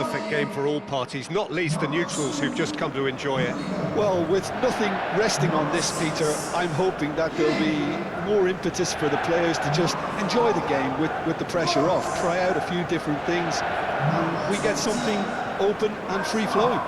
perfect game for all parties, not least the neutrals who've just come to enjoy it. Well, with nothing resting on this, Peter, I'm hoping that there'll be more impetus for the players to just enjoy the game with the pressure off, try out a few different things, and we get something open and free-flowing.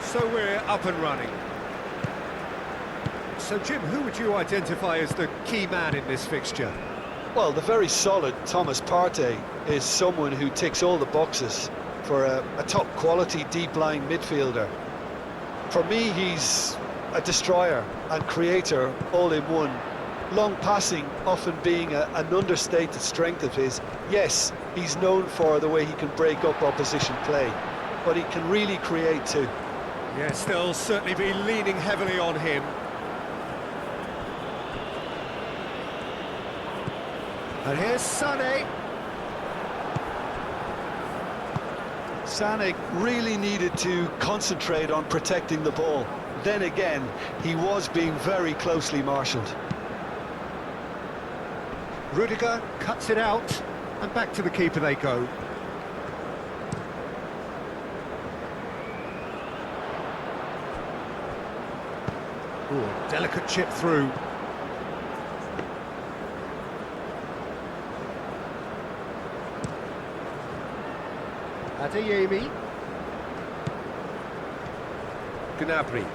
So we're up and running. So Jim, who would you identify as the key man in this fixture? Well, the very solid Thomas Partey is someone who ticks all the boxes for a top-quality deep-lying midfielder. For me, he's a destroyer and creator all in one. Long passing often being an understated strength of his. Yes, he's known for the way he can break up opposition play, but he can really create too. Yes, they'll certainly be leaning heavily on him. And here's Sané. Sané really needed to concentrate on protecting the ball. Then again, he was being very closely marshalled. Rudiger cuts it out, and back to the keeper they go. Ooh, delicate chip through. Adeyemi. Gnabry.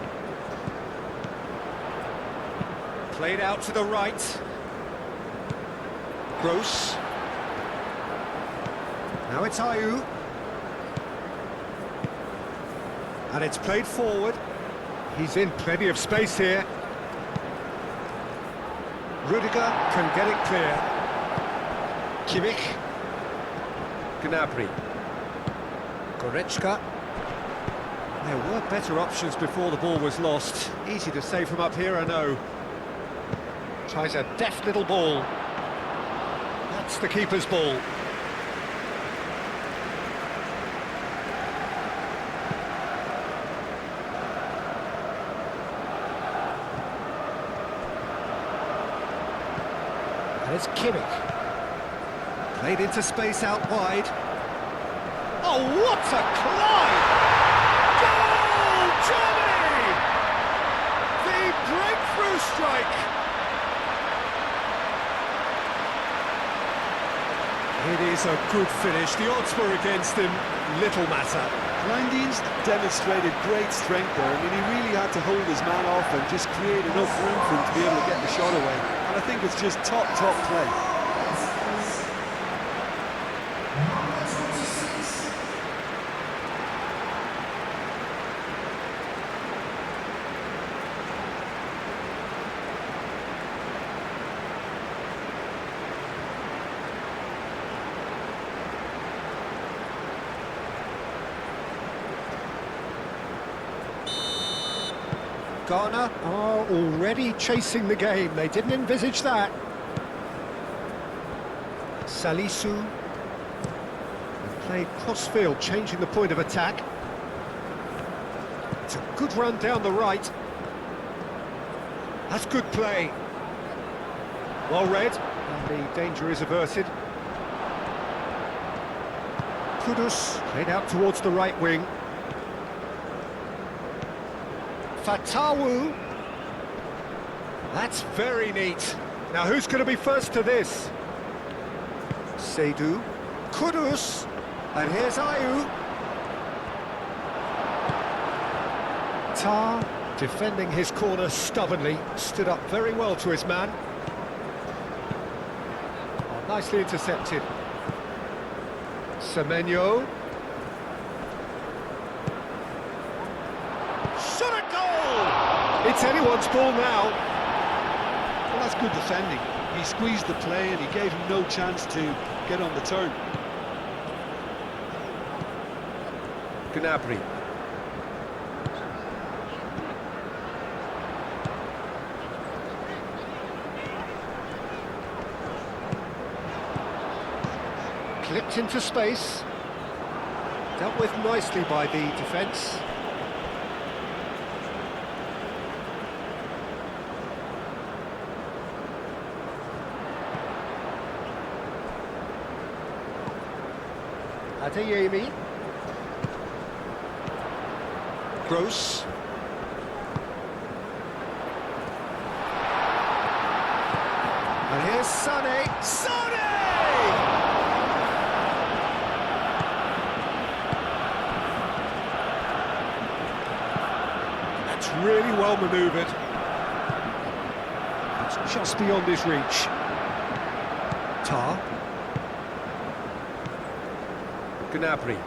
Played out to the right. Gross. Now it's Ayew. And it's played forward. He's in plenty of space here. Rudiger can get it clear. Kimmich. Gnabry. Goretzka. There were better options before the ball was lost. Easy to say from up here, I know. Tries a deft little ball. That's the keeper's ball. And it's Kimmich. Played into space out wide. Oh, what a climb! Goal, Germany! The breakthrough strike! It is a good finish. The odds were against him. Little matter. Lijndienst demonstrated great strength there. I mean, he really had to hold his man off and just create enough room for him to be able to get the shot away. And I think it's just top play. Ghana are already chasing the game. They didn't envisage that. Salisu. Played cross-field, changing the point of attack. It's a good run down the right. That's good play. Well read, and the danger is averted. Kudus played out towards the right wing. Fatawu. That's very neat. Now who's going to be first to this? Seydou. Kudus. And here's Ayew. Tar, defending his corner stubbornly, stood up very well to his man. Oh, nicely intercepted. Semenyo. Shot a goal! It's anyone's ball now. Well, that's good defending. He squeezed the play and he gave him no chance to get on the turn. Gnabry. Clipped into space. Dealt with nicely by the defence. Adeyemi. Gross. And here's Sané. Sané! That's really well manoeuvred. It's just beyond his reach. Tar. Gnabry.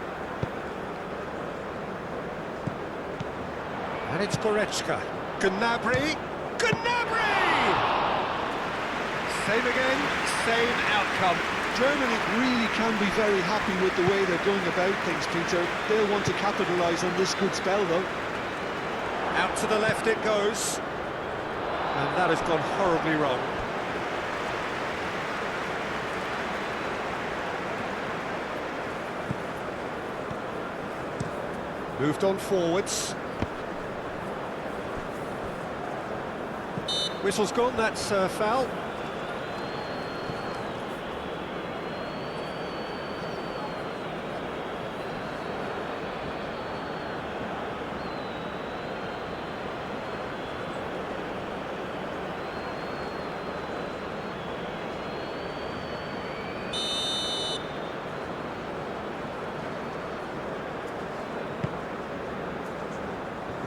And it's Goretzka. Gnabry. Gnabry! Same again, same outcome. Germany really can be very happy with the way they're going about things, Peter. They'll want to capitalise on this good spell, though. Out to the left it goes. And that has gone horribly wrong. Moved on forwards. Whistle's gone, that's a foul.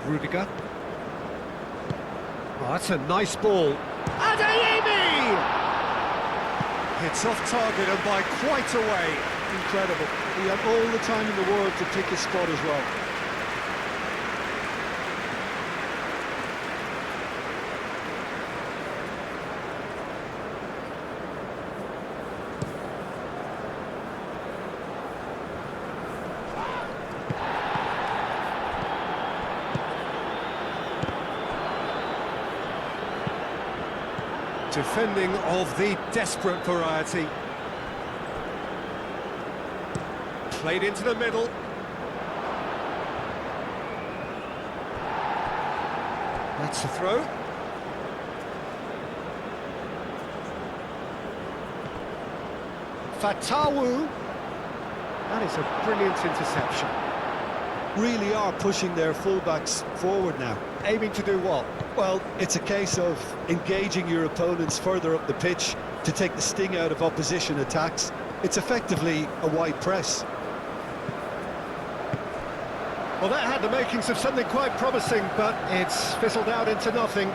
Rudiger. Oh, that's a nice ball. Adeyemi! It's off target and by quite a way. Incredible. He had all the time in the world to pick his spot as well. Defending of the desperate variety. Played into the middle. That's a throw. Fatawu. That is a brilliant interception. Really are pushing their fullbacks forward now. Aiming to do what? Well, it's a case of engaging your opponents further up the pitch to take the sting out of opposition attacks. It's effectively a wide press. Well, that had the makings of something quite promising, but it's fizzled out into nothing.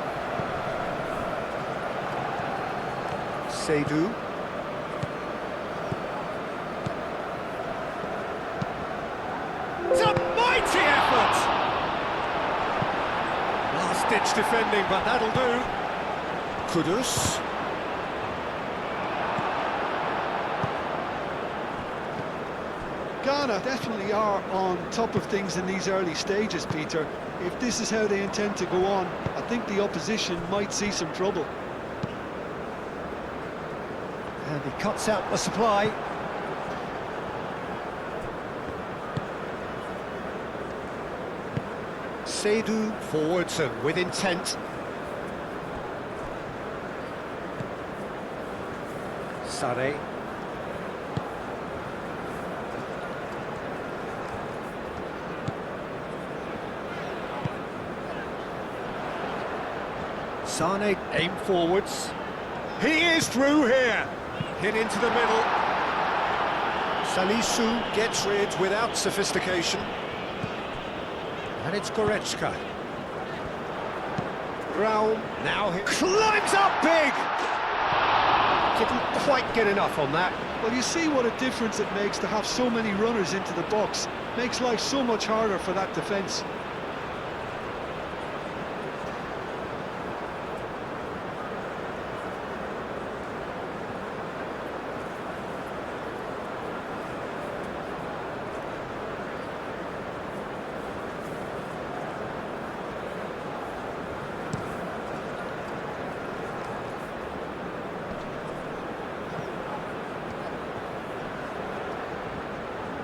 Seydu. It's a mighty effort! Last-ditch defending, but that'll do. Kudus. Ghana definitely are on top of things in these early stages, Peter. If this is how they intend to go on, I think the opposition might see some trouble. And he cuts out the supply. Seydu forwards and with intent. Sané. Sané aim forwards. He is through here. Hit into the middle. Salisu gets rid without sophistication. And it's Goretzka. Raul now climbs up big! Didn't quite get enough on that. Well, you see what a difference it makes to have so many runners into the box. Makes life so much harder for that defence.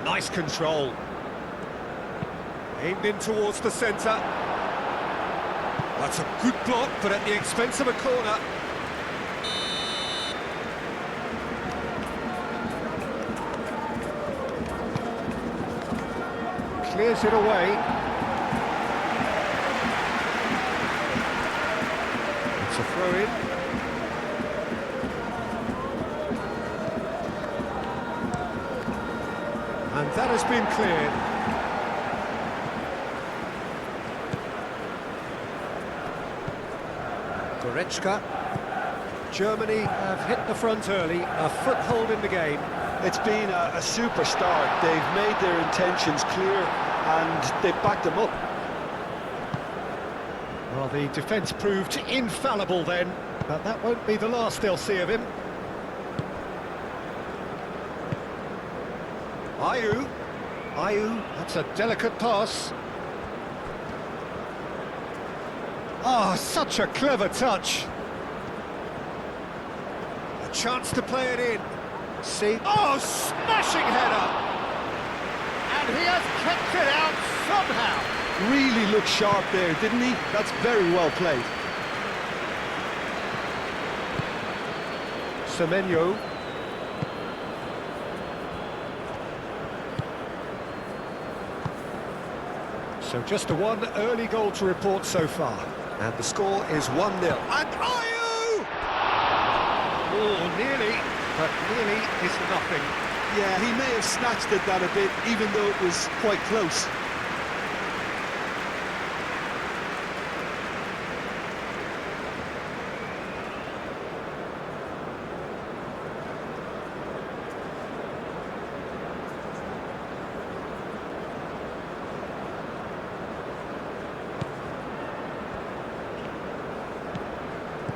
Nice control. Aimed in towards the centre. That's a good block, but at the expense of a corner. Clears it away. It's a throw-in. And that has been cleared. Goretzka. Germany have hit the front early, a foothold in the game. It's been a super start. They've made their intentions clear and they've backed them up. Well, the defence proved infallible then, but that won't be the last they'll see of him. Ayew, that's a delicate pass. Ah, such a clever touch. A chance to play it in. See? Oh, smashing header! And he has kept it out somehow. Really looked sharp there, didn't he? That's very well played. Semenyo. So just the one early goal to report so far. And the score is 1-0. And Ayew! Oh, nearly, but nearly is nothing. Yeah, he may have snatched at that a bit, even though it was quite close.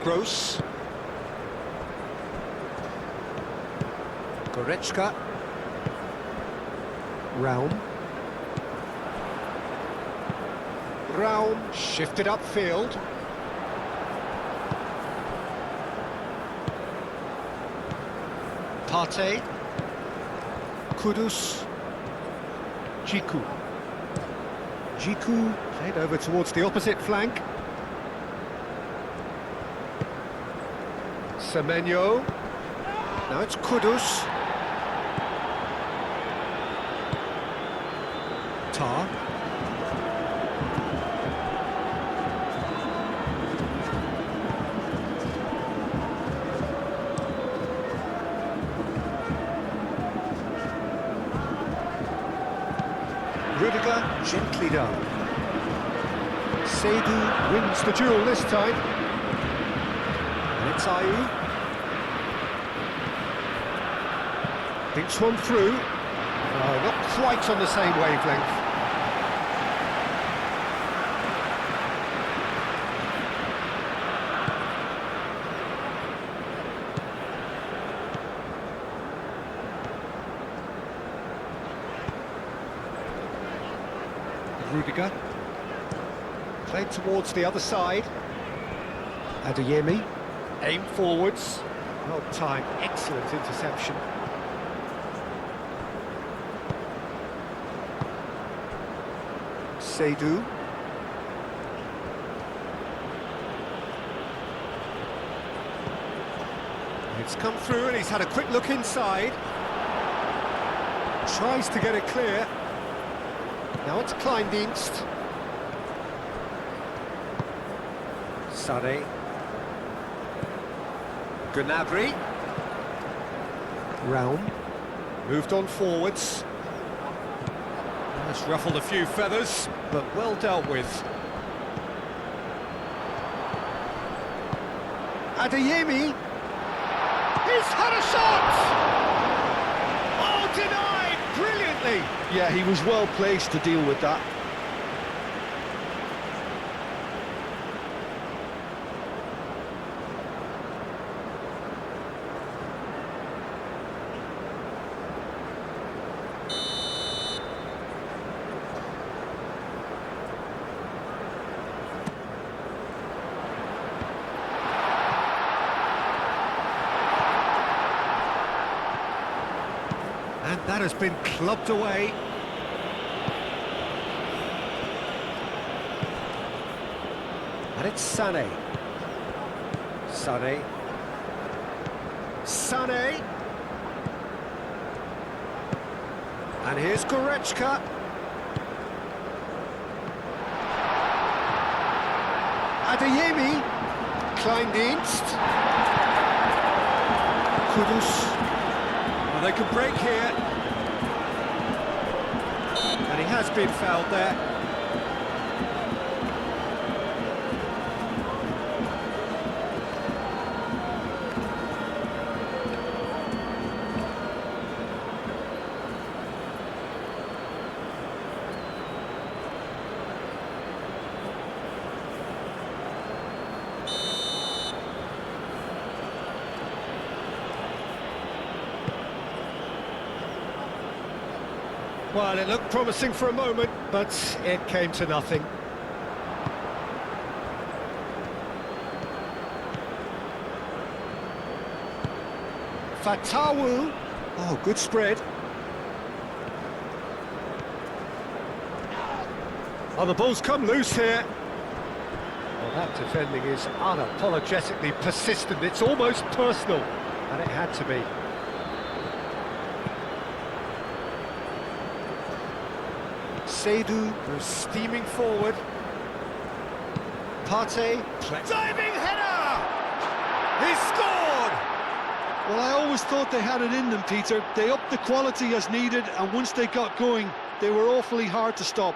Gross. Goretzka. Raum shifted upfield. Partey. Kudus. Jiku played over towards the opposite flank. Semenyo. Now it's Kudus. Tar. Rudiger gently down. Seydu wins the duel this time. And it's Ayew. Thinks one through. Oh, not quite on the same wavelength. Rudiger. Played towards the other side. Adeyemi. Aim forwards. Well timed. Excellent interception. Seydu. It's come through and he's had a quick look inside. Tries to get it clear. Now it's Kleindienst. Sade. Gnabry. Raum. Moved on forwards. That's ruffled a few feathers, but well dealt with. Adeyemi. He's had a shot! Oh, denied brilliantly! Yeah, he was well placed to deal with that. And that has been clubbed away. And it's Sané. Sané. Sané. And here's Goretzka. Adeyemi. Kleindienst. Kudus. Well, they could break here. And he has been fouled there. Well, it looked promising for a moment, but it came to nothing. Fatawu. Oh, good spread. Oh, the ball's come loose here. Well, that defending is unapologetically persistent. It's almost personal, and it had to be. Seydu goes steaming forward. Partey, diving header! He scored! Well, I always thought they had it in them, Peter. They upped the quality as needed, and once they got going, they were awfully hard to stop.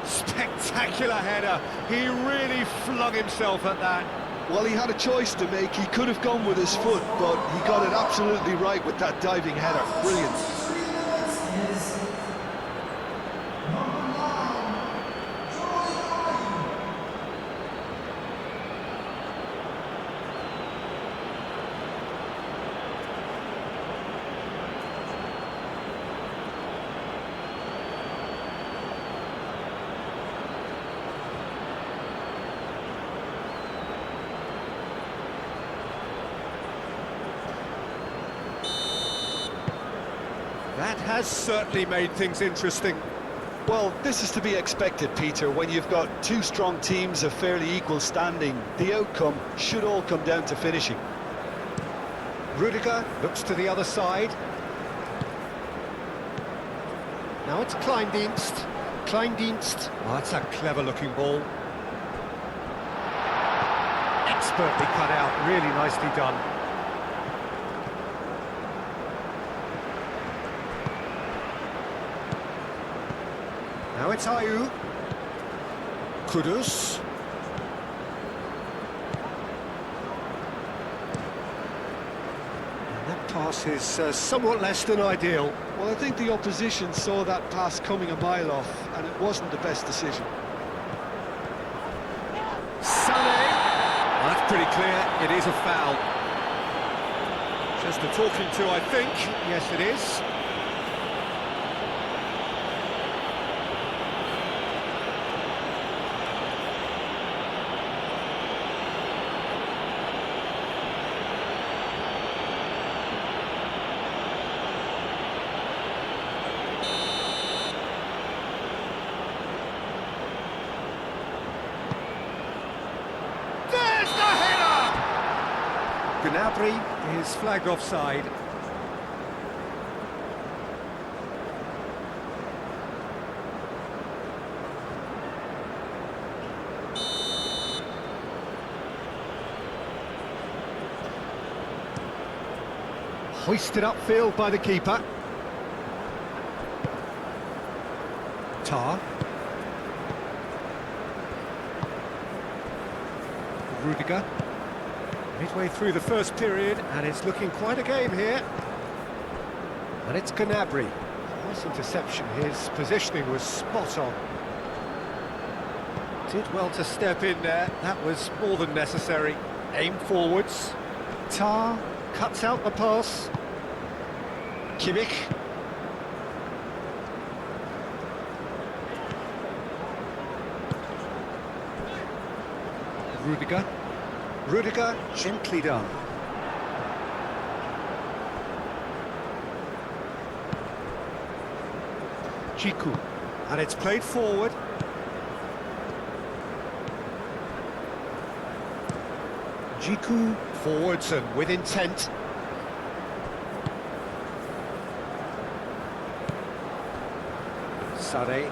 Spectacular header. He really flung himself at that. Well, he had a choice to make. He could have gone with his foot, but he got it absolutely right with that diving header. Brilliant. That has certainly made things interesting. Well, this is to be expected, Peter. When you've got two strong teams of fairly equal standing, the outcome should all come down to finishing. Rudiger looks to the other side. Now it's Kleindienst. Kleindienst. Oh, that's a clever-looking ball. Expertly cut out, really nicely done. Now it's Ayew. Kudus. And that pass is somewhat less than ideal. Well, I think the opposition saw that pass coming a mile off, and it wasn't the best decision. Sané. Well, that's pretty clear. It is a foul. Just a talking to, I think. Yes, it is. Gnabry is flagged offside. Hoisted upfield by the keeper. Tar. Rudiger. Midway through the first period, and it's looking quite a game here. And it's Gnabry. Nice interception, his positioning was spot on. Did well to step in there, that was more than necessary. Aim forwards. Tar cuts out the pass. Kimmich. Rudiger. Rudiger, gently done. Jiku. And it's played forward. Jiku forwards and with intent. Sade.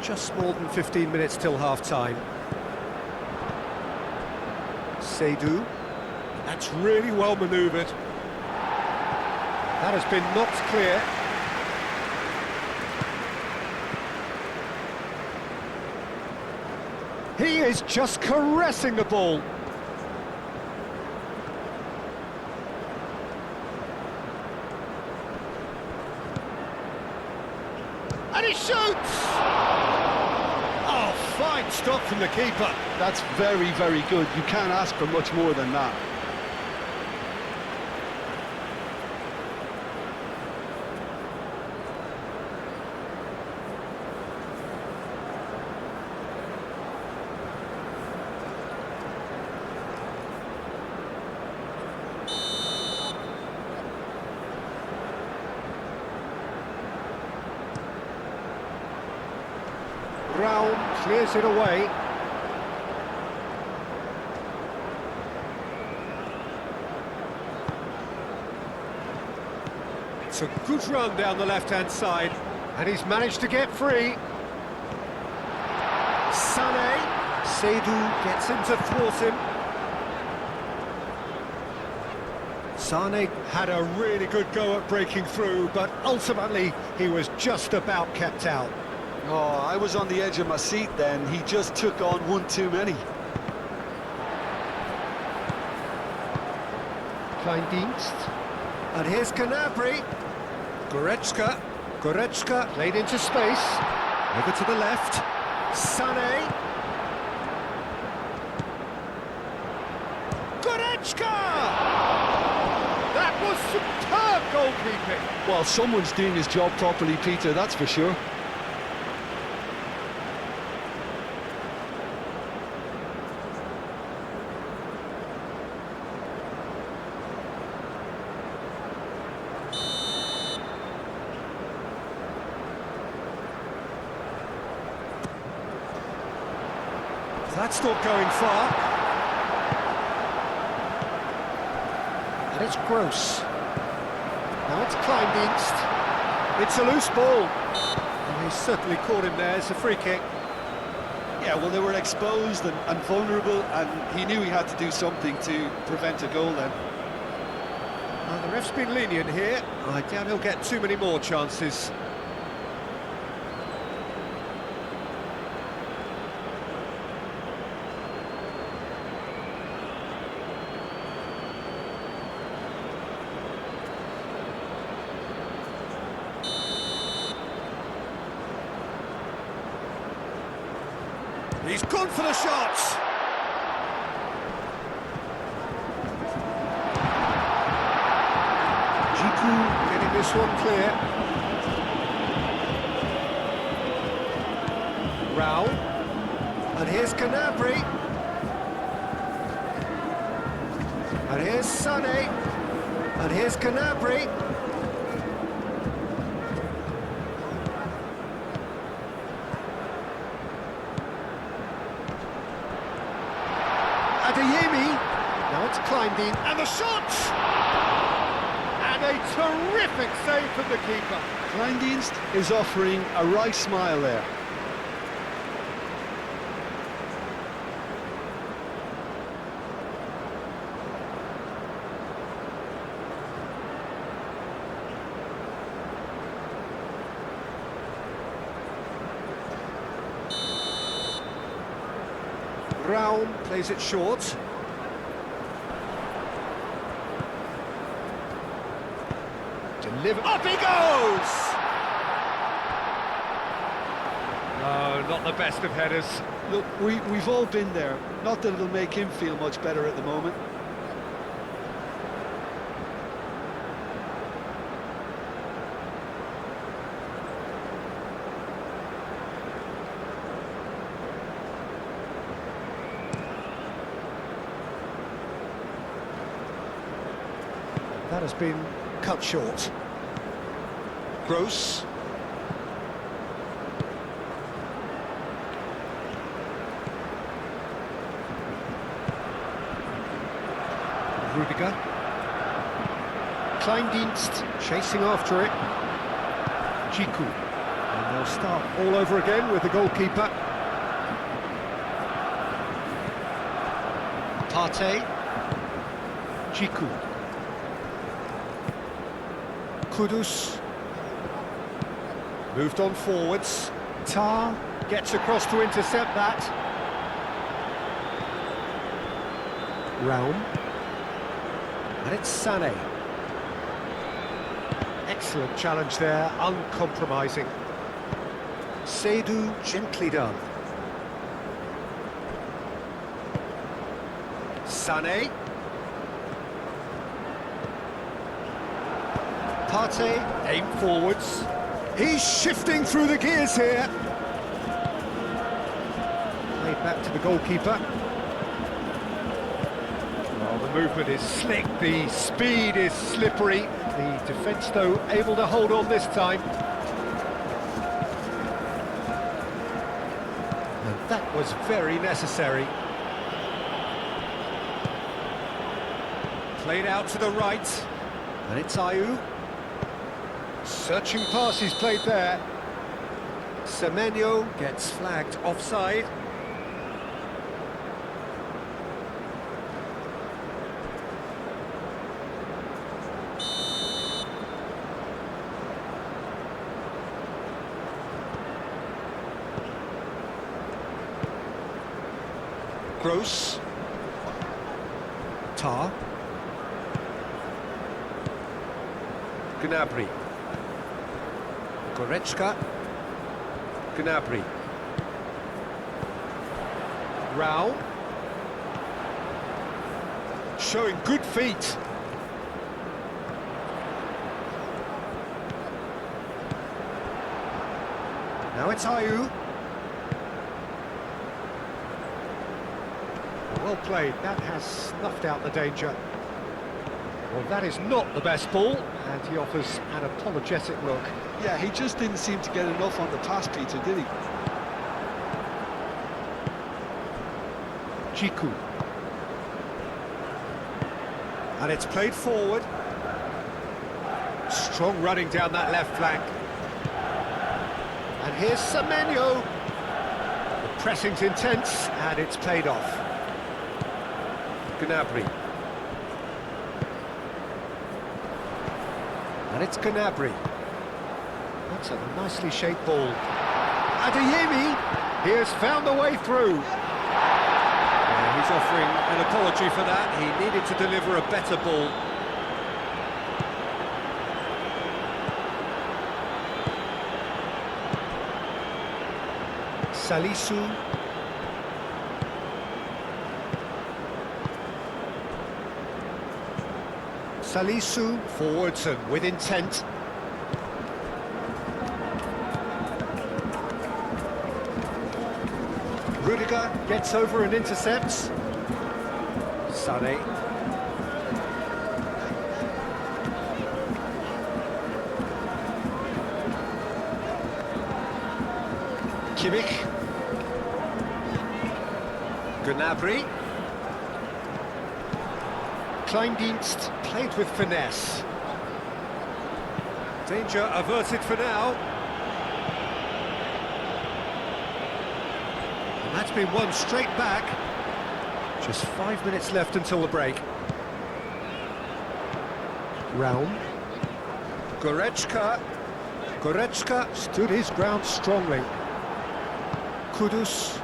Just more than 15 minutes till half-time. Seydu. That's really well manoeuvred. That has been knocked clear. He is just caressing the ball. And he shoots! Oh, fine stop from the keeper. That's very, very good. You can't ask for much more than that. Brown clears it away. It's a good run down the left-hand side, and he's managed to get free. Sané, Seydu gets him to thwart him. Sané had a really good go at breaking through, but ultimately he was just about kept out. Oh, I was on the edge of my seat then. He just took on one too many. Kleindienst. And here's Gnabry. Goretzka played into space. Over to the left. Sané. Goretzka! That was superb goalkeeping. Well, someone's doing his job properly, Peter, that's for sure. That's not going far. And it's Gross. Now it's Kleindienst. It's a loose ball. And he certainly caught him there. It's a free kick. Yeah, well, they were exposed and vulnerable, and he knew he had to do something to prevent a goal then. Well, the ref's been lenient here. I doubt he'll get too many more chances. He's gone for the shots. Jiku getting this one clear. Rao. And here's Gnabry. And here's Sané. And here's Gnabry. Adeyemi, now it's Kleindienst, and the shot! And a terrific save from the keeper. Kleindienst is offering a right smile there. Raum plays it short. Deliver. Up he goes! No, not the best of headers. Look, we've all been there. Not that it'll make him feel much better at the moment. That has been cut short. Gross. Rudiger. Kleindienst chasing after it. Jiku. And they'll start all over again with the goalkeeper. Partey. Jiku. Kudus. Moved on forwards. Tar gets across to intercept that. Raum. And it's Sané. Excellent challenge there, uncompromising. Seydu gently done. Sané. Partey, aim forwards. He's shifting through the gears here. Played back to the goalkeeper. Well, the movement is slick, the speed is slippery. The defence, though, able to hold on this time. And that was very necessary. Played out to the right. And it's Ayew. Searching pass he's played there. Semenyo gets flagged offside. Gross. Tar. Gnabry. Goretzka. Gnabry. Rao. Showing good feet. Now it's Ayew. Well played, that has snuffed out the danger. Well, that is not the best ball, and he offers an apologetic look. Yeah, he just didn't seem to get enough on the pass, Peter, did he? Jiku. And it's played forward. Strong running down that left flank. And here's Semenyo. The pressing's intense, and it's played off. Gnabry. And it's Gnabry. That's a nicely shaped ball. Adeyemi, he has found the way through. Yeah, he's offering an apology for that. He needed to deliver a better ball. Salisu. Salisu, forwards and with intent. Rudiger gets over and intercepts. Sané. Kimmich. Gnabry. Kleindienst played with finesse. Danger averted for now. And that's been won straight back. Just 5 minutes left until the break. Raum. Goretzka. Goretzka stood his ground strongly. Kudus.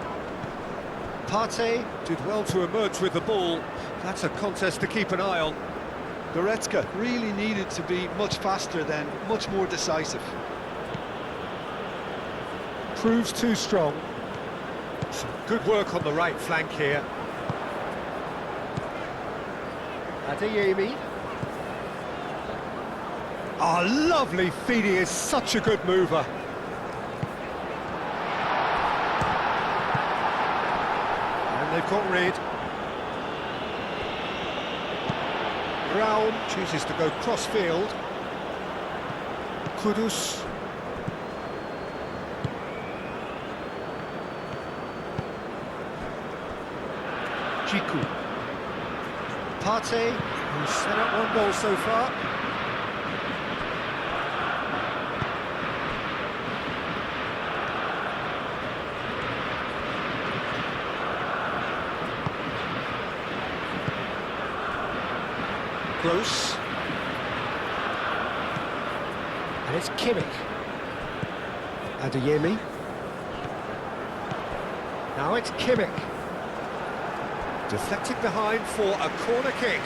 Partey did well to emerge with the ball. That's a contest to keep an eye on. Goretzka really needed to be much faster then, much more decisive. Proves too strong. Some good work on the right flank here. Adeyemi. Ah, lovely feed, he is such a good mover. And they've got rid. Raum chooses to go cross-field. Kudus. Jiku. Partey, who's set up one goal so far. Close. And it's Kimmich. Adeyemi. Now it's Kimmich. Deflected behind for a corner kick.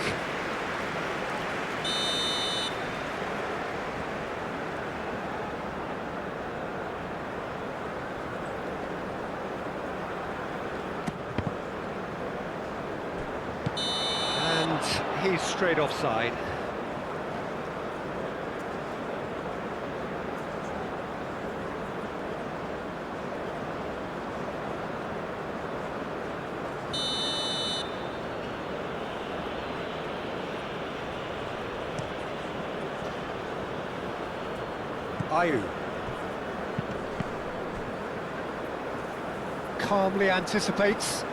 And he's straight offside. Ayew calmly anticipates.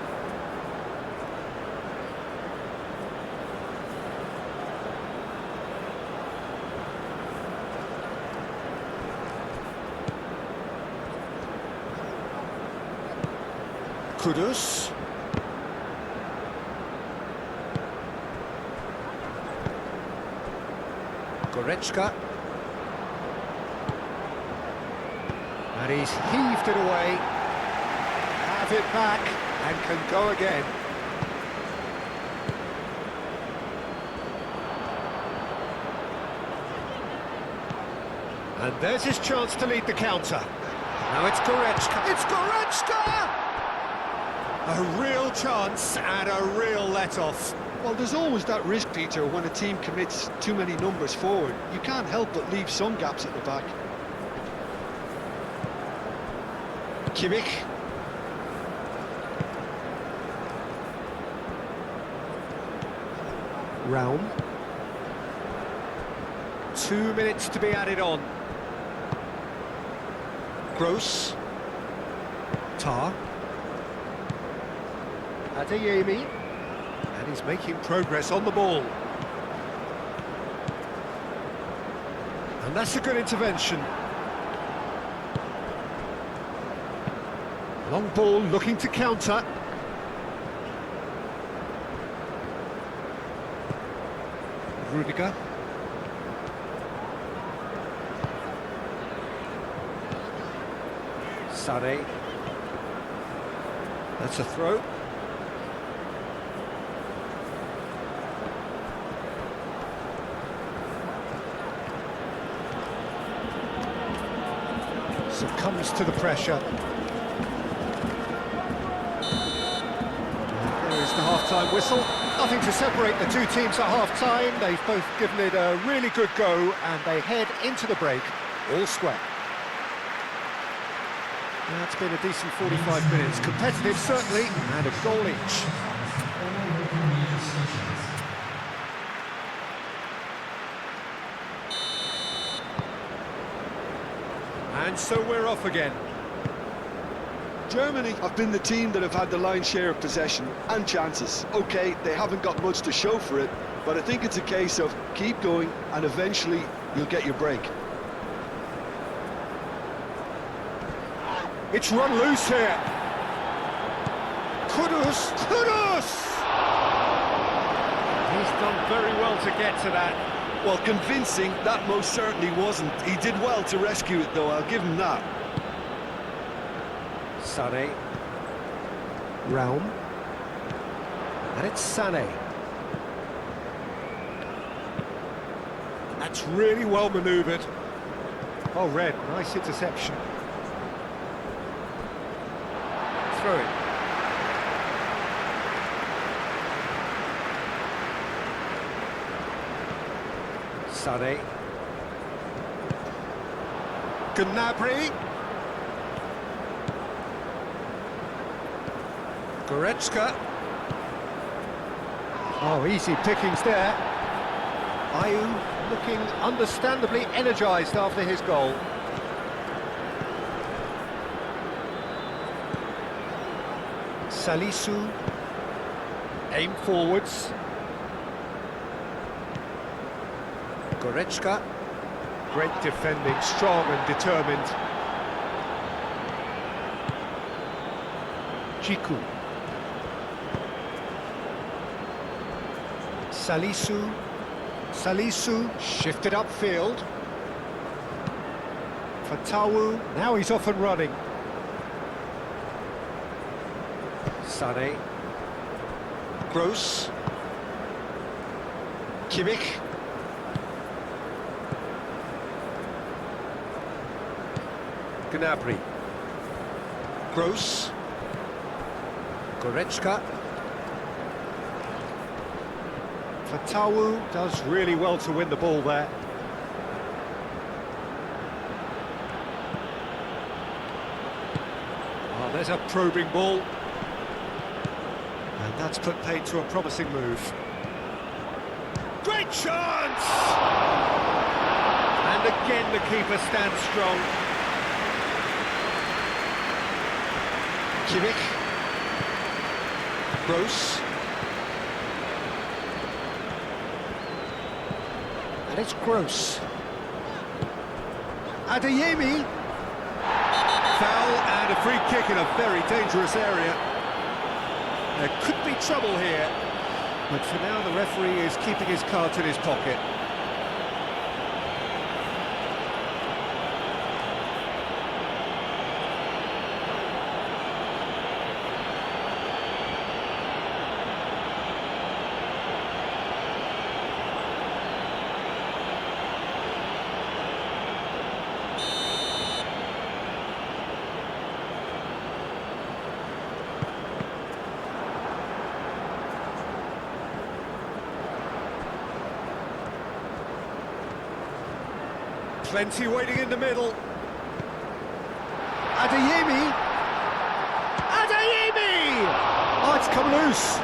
Kudus. Goretzka. And he's heaved it away, have it back, and can go again. And there's his chance to lead the counter. Now it's Goretzka. It's Goretzka! A real chance and a real let-off. Well, there's always that risk, Peter, when a team commits too many numbers forward. You can't help but leave some gaps at the back. Kimmich. Raum. 2 minutes to be added on. Gross. Tar. Adeyemi. And he's making progress on the ball. And that's a good intervention. Long ball looking to counter. Rudiger. Sané. That's a throw. Succumbs to the pressure. The half-time whistle. Nothing to separate the two teams at half-time. They've both given it a really good go and they head into the break all square. That's been a decent 45 minutes. Competitive, certainly, and a goal each. And so we're off again. Germany have been the team that have had the lion's share of possession and chances. OK, they haven't got much to show for it, but I think it's a case of keep going and eventually you'll get your break. It's run loose here. Kudus! Kudus! He's done very well to get to that. Well, convincing, that most certainly wasn't. He did well to rescue it, though, I'll give him that. Sané. Raum. And it's Sané. And that's really well manoeuvred. Oh, Red, nice interception. Throw it. Sané. Gnabry. Goretzka. Oh, easy pickings there. Ayew. Looking understandably energised after his goal. Salisu. Aim forwards. Goretzka. Great defending, strong and determined. Jiku. Salisu. Salisu shifted upfield. Fatawu. Now he's off and running. Sané. Gross. Kimmich. Gnabry. Gross. Goretzka. Fatawu does really well to win the ball there. Oh, there's a probing ball. And that's put paid to a promising move. Great chance! And again the keeper stands strong. Kimmich. Gross. And it's Gross. Adeyemi. Foul and a free kick in a very dangerous area. There could be trouble here, but for now the referee is keeping his cards in his pocket. Plenty waiting in the middle. Adeyemi! Adeyemi! Oh, it's come loose.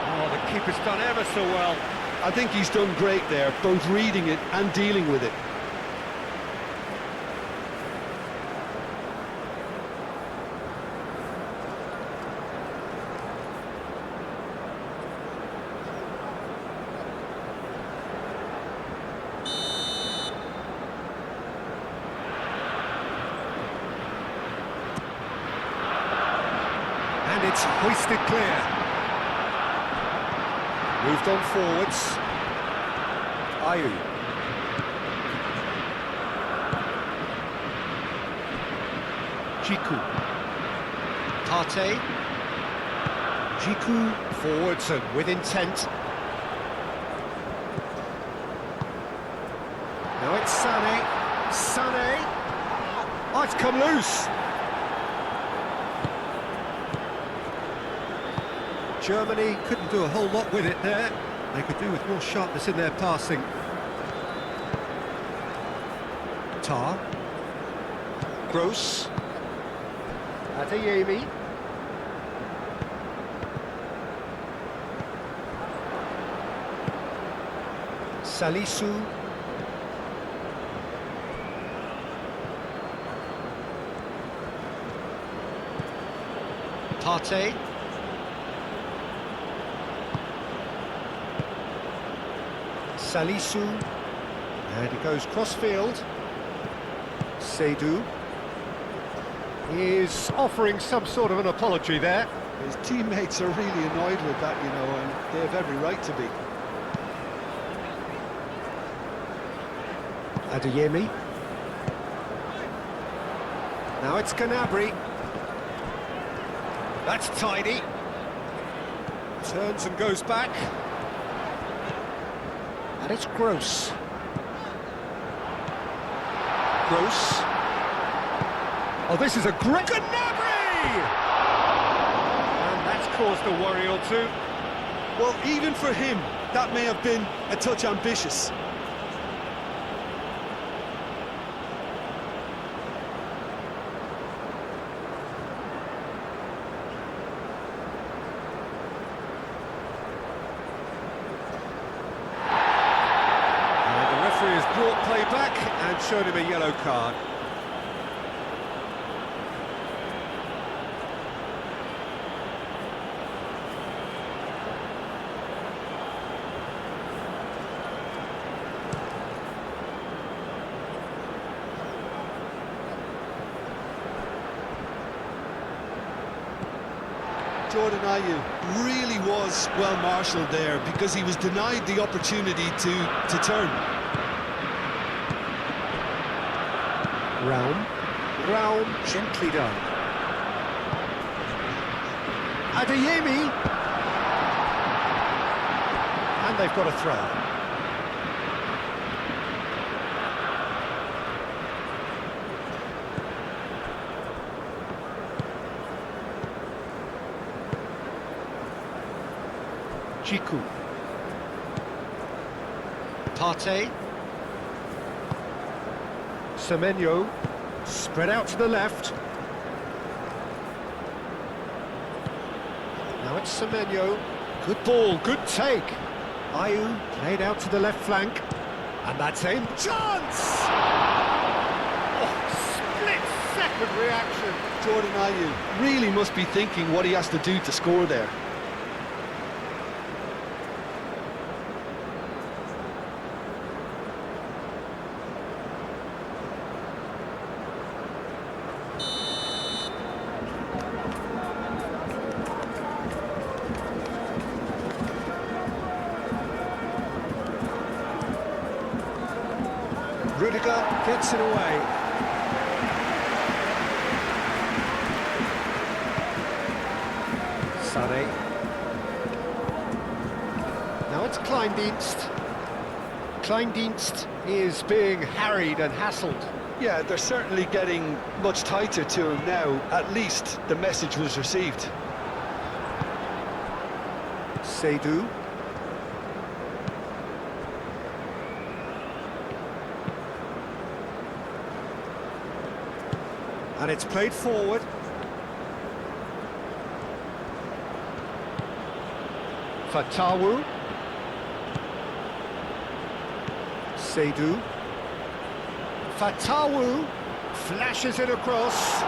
Oh, the keeper's done ever so well. I think he's done great there, both reading it and dealing with it. And it's hoisted clear. Moved on forwards. Ayew. Jiku. Partey. Jiku forwards and with intent. Now it's Sané. Sané. Oh, it's come loose. Germany couldn't do a whole lot with it there. They could do with more sharpness in their passing. Tar. Gross. Adeyemi. Salisu. Partey. Salisu, and he goes cross-field. Seydu is offering some sort of an apology there. His teammates are really annoyed with that, you know, and they have every right to be. Adeyemi. Now it's Gnabry. That's tidy. Turns and goes back. And it's Gross. Gross. Oh, this is a great... Gnabry! And that's caused a worry or two. Well, even for him, that may have been a touch ambitious. shown him a yellow card. Jordan Ayew really was well marshalled there because he was denied the opportunity to turn. Raum, gently done. Adeyemi. And they've got a throw. Jiku. Partey. Semenyo. Spread out to the left. Now it's Semenyo. Good ball, good take. Ayew played out to the left flank. And that's in. Chance! Oh, split-second reaction. Jordan Ayew really must be thinking what he has to do to score there. Rudiger gets it away. Sané. Now it's Kleindienst. Kleindienst is being harried and hassled. Yeah, they're certainly getting much tighter to him now. At least the message was received. Seydou. And it's played forward. Fatawu. Seydou. Fatawu flashes it across.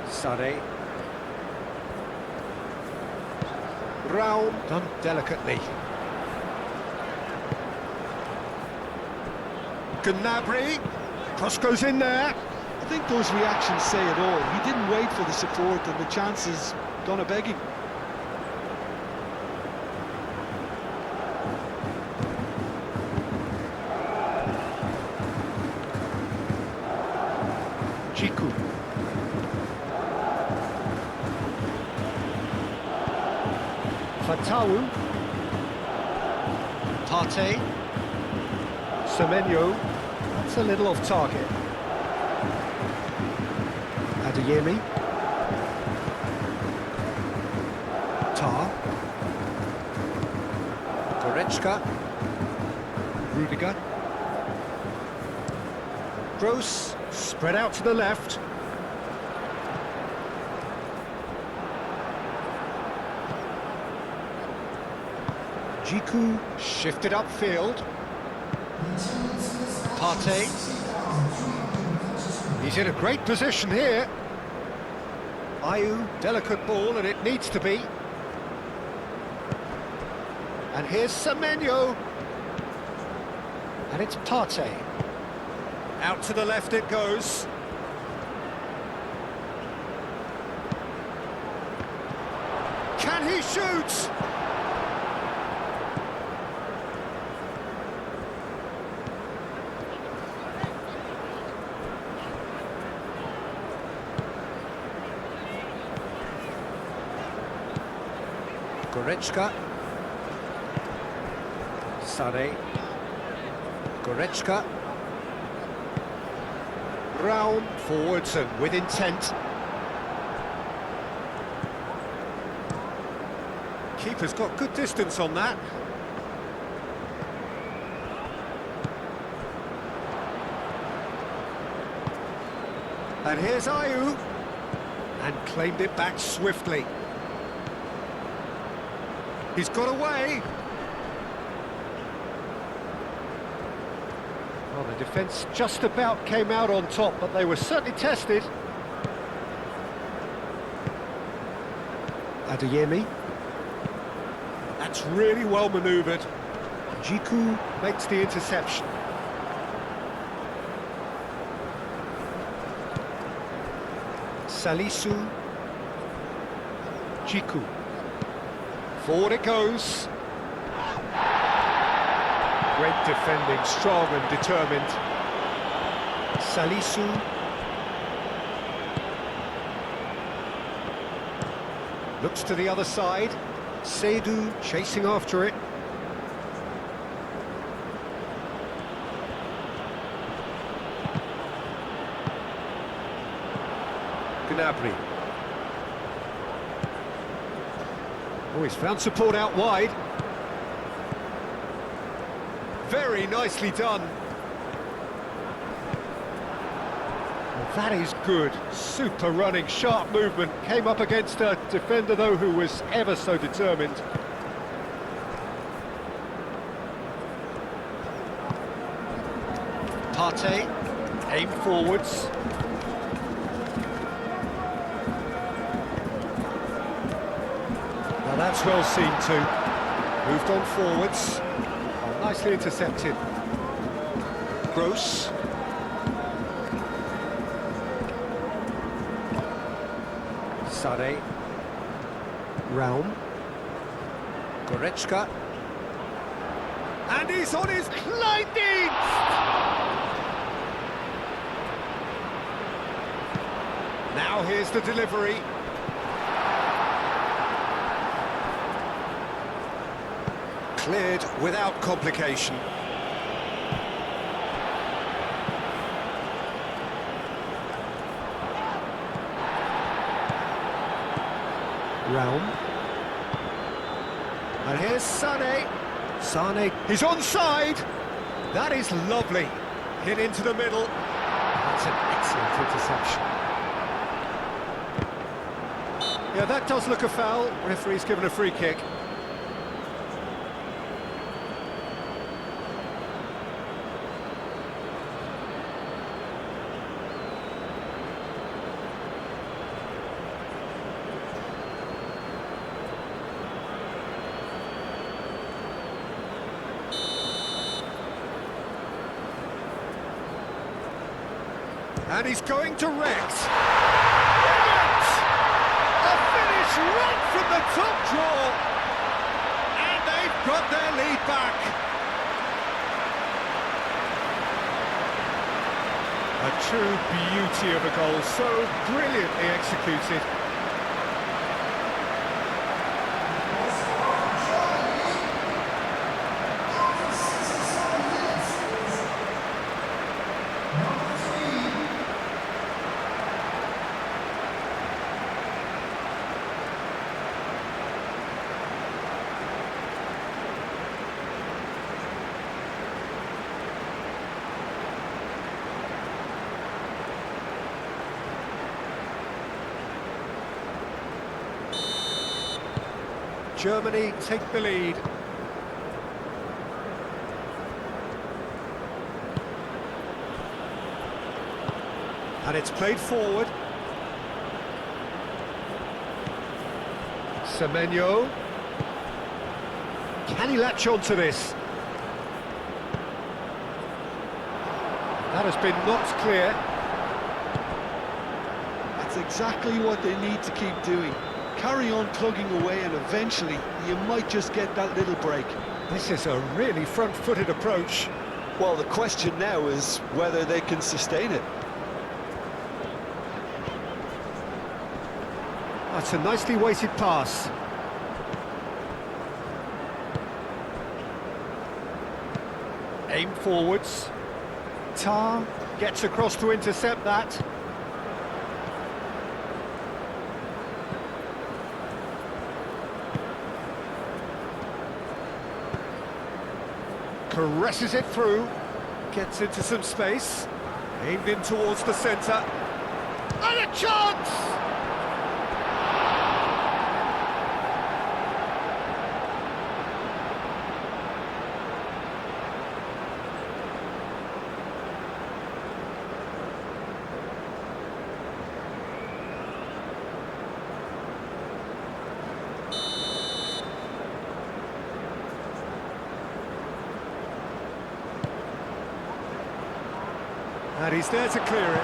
Sané. Raum done delicately. Gnabry, cross goes in there. I think those reactions say it all. He didn't wait for the support and the chances gonna beg him. Jiku. Fatawu. Partey. Semenyo. That's a little off target. Adeyemi. Tar. Goretzka. Rudiger. Gross, spread out to the left. Jiku shifted upfield. Partey. He's in a great position here. Ayew, delicate ball, and it needs to be. And here's Semenyo. And it's Partey. Out to the left it goes. Can he shoot? Goretzka. Sané. Goretzka. Raum forwards and with intent. Keeper's got good distance on that. And here's Ayew. And claimed it back swiftly. He's got away. Well, the defence just about came out on top, but they were certainly tested. Adeyemi. That's really well manoeuvred. Jiku makes the interception. Salisu. Jiku. Forward it goes. Great defending, strong and determined. Salisu. Looks to the other side. Seydu chasing after it. Gnabry. Oh, he's found support out wide. Very nicely done. Well, that is good. Super running, sharp movement. Came up against a defender, though, who was ever so determined. Partey, aim forwards. Now that's well seen too. Moved on forwards. Oh, nicely intercepted. Gross. Sade. Raum. Goretzka. And he's on his climbing! Now here's the delivery. Cleared without complication. Raum. And here's Sane. Sane, he's onside. That is lovely. Hit into the middle. That's an excellent interception. Yeah, that does look a foul. Referee's given a free kick. And he's going direct. Brilliant! A finish right from the top draw. And they've got their lead back. A true beauty of a goal, so brilliantly executed. Germany take the lead. And it's played forward. Semenyo. Can he latch on to this? That has been knocked clear. That's exactly what they need to keep doing. Carry on plugging away and eventually you might just get that little break. This is a really front-footed approach. Well, the question now is whether they can sustain it. That's a nicely weighted pass. Aim forwards. Tar gets across to intercept that. Caresses it through, gets into some space, aimed in towards the centre, and a chance! And he's there to clear it.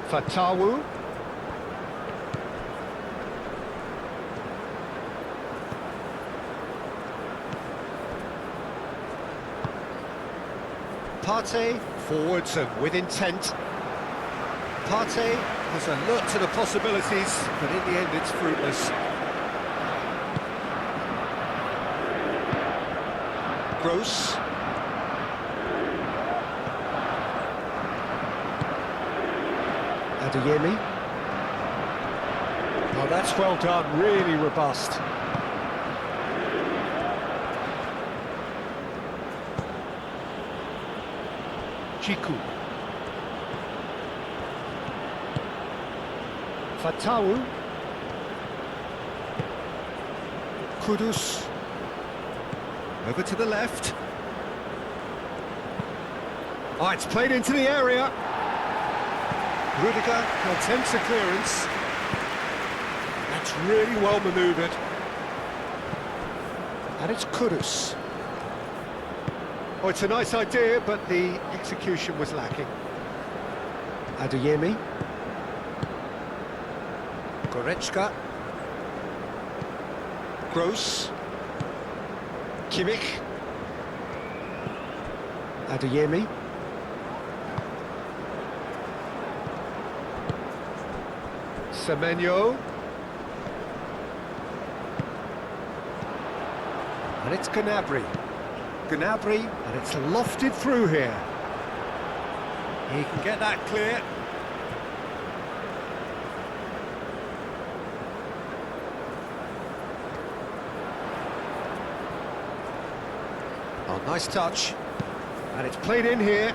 Fatawu. Partey forwards and with intent. Partey has a look to the possibilities, but in the end it's fruitless. Gross. Adeyemi. Oh, that's well done, really robust. Chiku. Fatawu. Kudus. Over to the left. Oh, it's played into the area. Rudiger attempts a clearance. That's really well manoeuvred. And it's Kudus. Oh, it's a nice idea, but the execution was lacking. Adeyemi. Goretzka. Gross. Kimmich. Adeyemi. Semenyo. And it's Gnabry. Gnabry, and it's lofted through here. He can get that clear. Oh, nice touch. And it's played in here.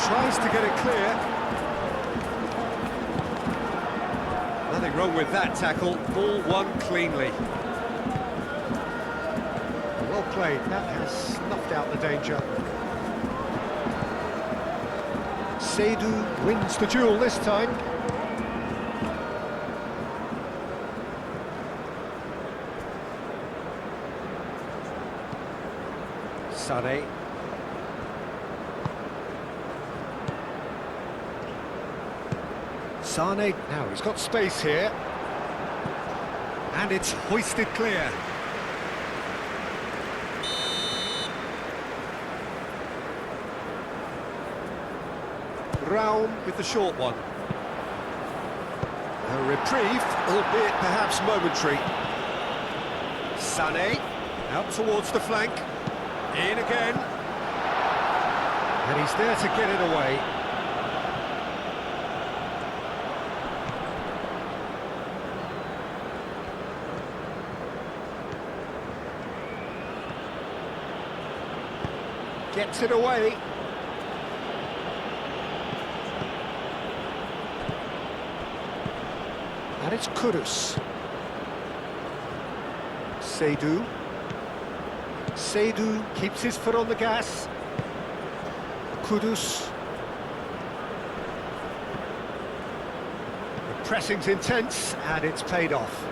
Tries to get it clear. Nothing wrong with that tackle. Ball won cleanly. Well played. That has snuffed out the danger. Seydu wins the duel this time. Sané. Sané, now he's got space here. And it's hoisted clear. Raum with the short one. A reprieve, albeit perhaps momentary. Sané, out towards the flank. In again. And he's there to get it away. Gets it away. And it's Kudus. Seydu. Seydu keeps his foot on the gas. Kudus. The pressing's intense, and it's paid off.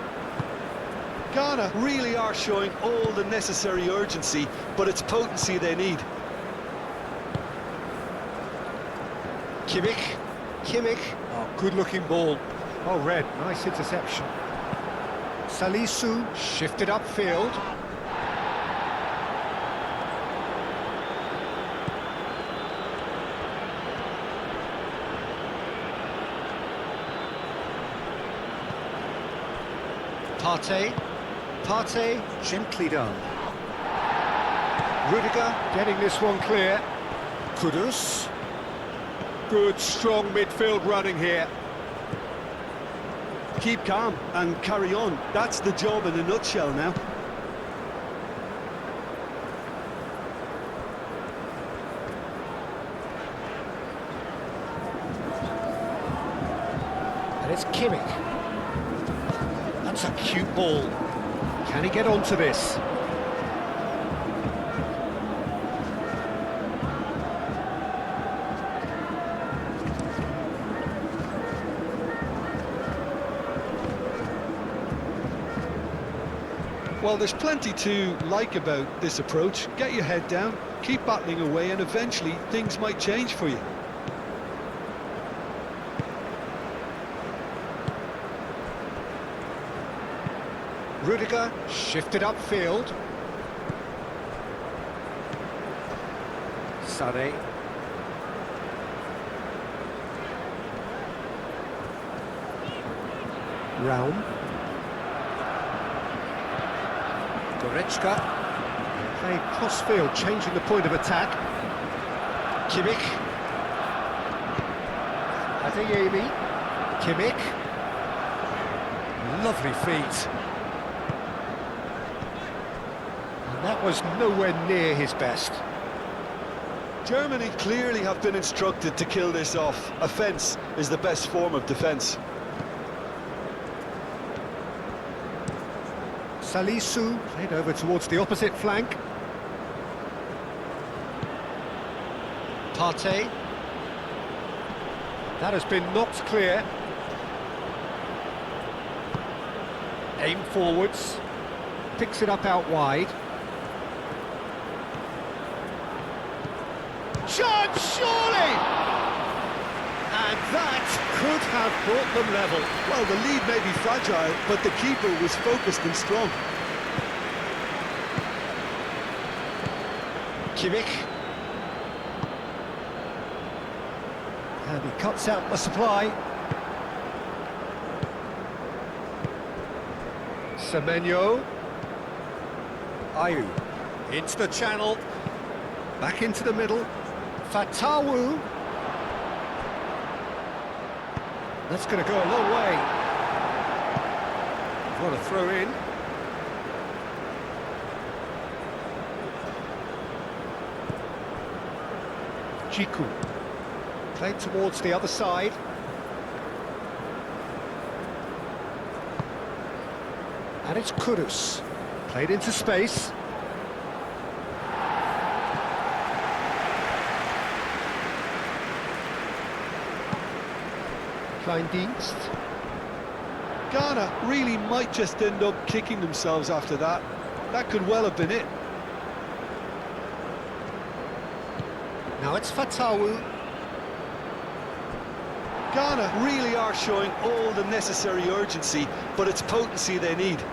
Ghana really are showing all the necessary urgency, but it's potency they need. Kimmich. Kimmich. Oh, good-looking ball. Oh, Red, nice interception. Salisu shifted upfield. Partey. Partey, gently done. Rudiger getting this one clear. Kudus. Good, strong midfield running here. Keep calm and carry on. That's the job in a nutshell now. And it's Kimmich. That's a cute ball. Can he get onto this? Well, there's plenty to like about this approach. Get your head down, keep battling away, and eventually things might change for you. Rudiger shifted upfield. Sané. Raum. Goretzka. Played cross-field, changing the point of attack. Kimmich. Adeyemi. Kimmich. Lovely feet. And that was nowhere near his best. Germany clearly have been instructed to kill this off. Offence is the best form of defence. Salisu played over towards the opposite flank. Partey. That has been knocked clear. Aim forwards. Picks it up out wide. Chance, surely! And that could have brought them level. Well, the lead may be fragile, but the keeper was focused and strong. Kimmich. And he cuts out the supply. Semenyo. Ayew. Into the channel. Back into the middle. Fatawu. That's going to go a long way. What a throw in. Jiku. Played towards the other side. And it's Kudus. Played into space. Kleindienst. Ghana really might just end up kicking themselves after that. That could well have been it. Now it's Fatawu. Ghana really are showing all the necessary urgency, but it's potency they need.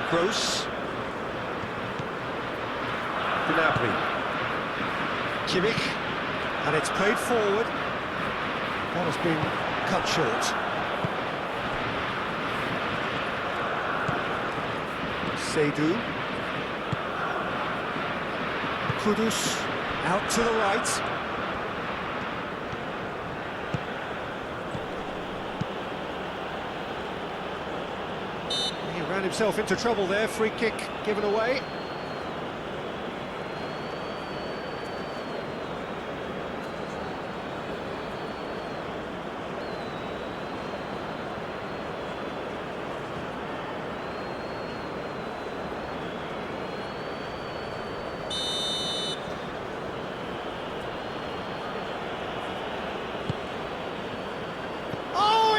Gross. Gnabry. Kimmich. And it's played forward. That has been cut short. Seydu. Kudus. Out to the right. He ran himself into trouble there. Free kick given away.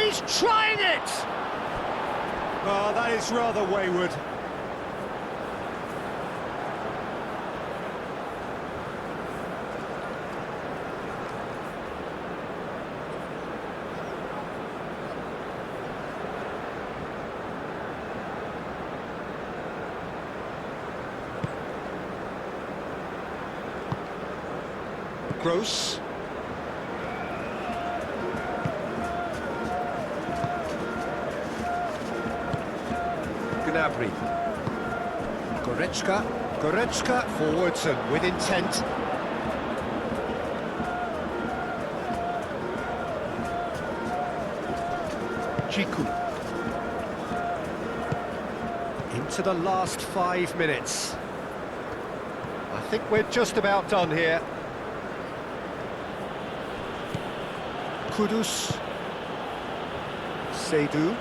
He's trying it! Oh, that is rather wayward. Gross. Gnabry. Goretzka forwards and with intent. Jiku. Into the last 5 minutes. I think we're just about done here. Kudus. Seydu.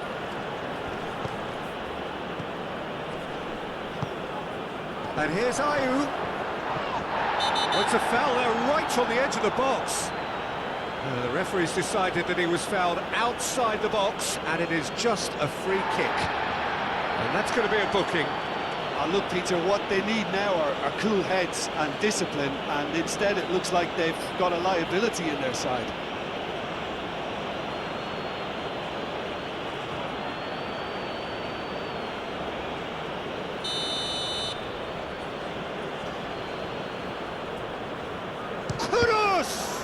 And here's Ayew. Well, it's a foul there right on the edge of the box. The referee's decided that he was fouled outside the box, and it is just a free kick. And that's going to be a booking. Look, Peter, what they need now are cool heads and discipline, and instead it looks like they've got a liability in their side. Kudos!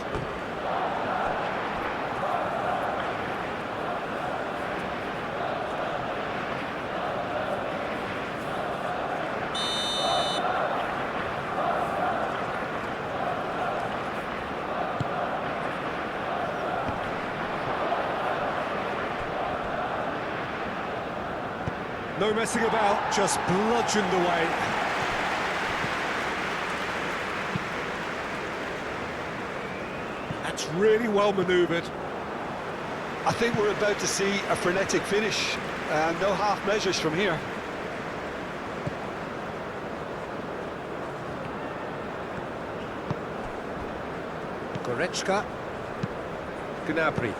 No messing about, just bludgeoned away. That's really well manoeuvred. I think we're about to see a frenetic finish. No half measures from here. Goretzka. Gnabry.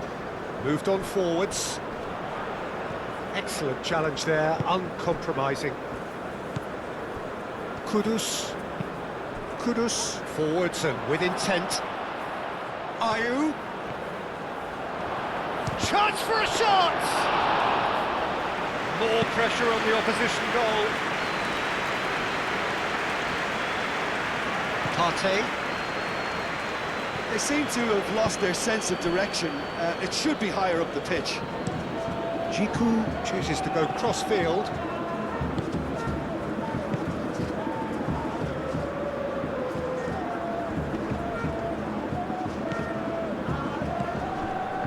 Moved on forwards. Excellent challenge there, uncompromising. Kudus. Kudus. Forwards and with intent. Ayew. Chance for a shot! More pressure on the opposition goal. Partey. They seem to have lost their sense of direction. It should be higher up the pitch. Jiku chooses to go cross-field.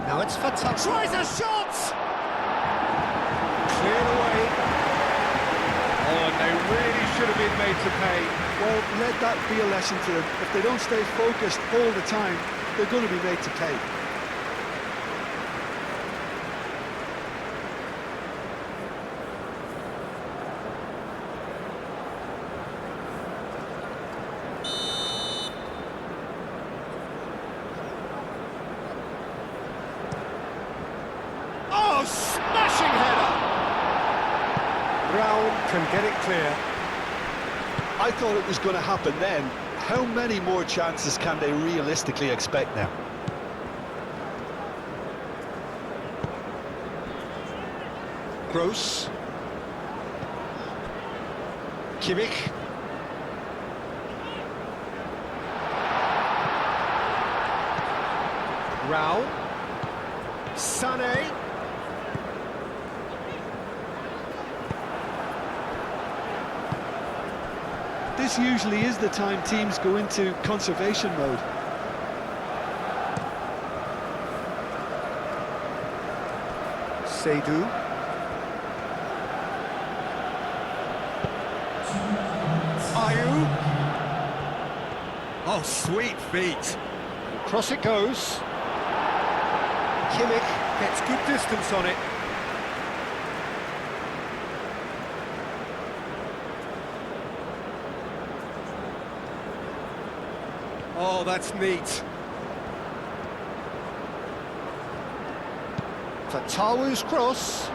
Now it's Fatah. Tries a shot! Cleared away. Oh, and they really should have been made to pay. Well, let that be a lesson to them. If they don't stay focused all the time, they're going to be made to pay. Oh, smashing header! Brown can get it clear. I thought it was going to happen then. How many more chances can they realistically expect now? Gross. Kimmich. Rao. Sané. This usually is the time teams go into conservation mode. Seydu. Ayew. Oh, sweet feet. Across it goes. Kimmich gets good distance on it. Oh, that's neat. Fatawu's cross.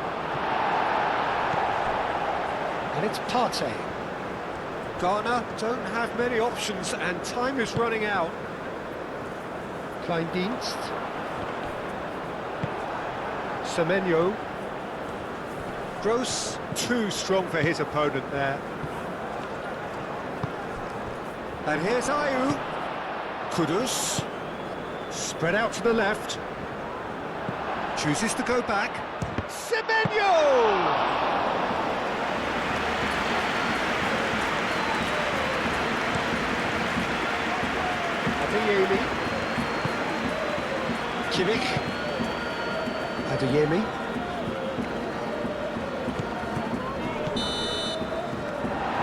And it's Partey. Ghana don't have many options and time is running out. Kleindienst. Semenyo. Gross, too strong for his opponent there. And here's Ayew. Kudus. Spread out to the left. Chooses to go back. Semenyo! Adeyemi. Kimmich. Adeyemi.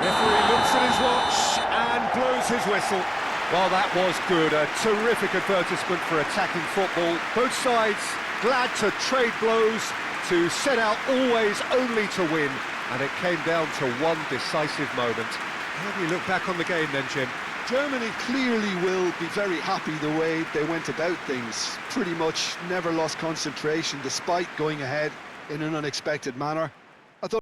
Referee looks at his watch and blows his whistle. Well, that was good. A terrific advertisement for attacking football. Both sides glad to trade blows, to set out always only to win. And it came down to one decisive moment. How do you look back on the game then, Jim? Germany clearly will be very happy the way they went about things. Pretty much never lost concentration despite going ahead in an unexpected manner.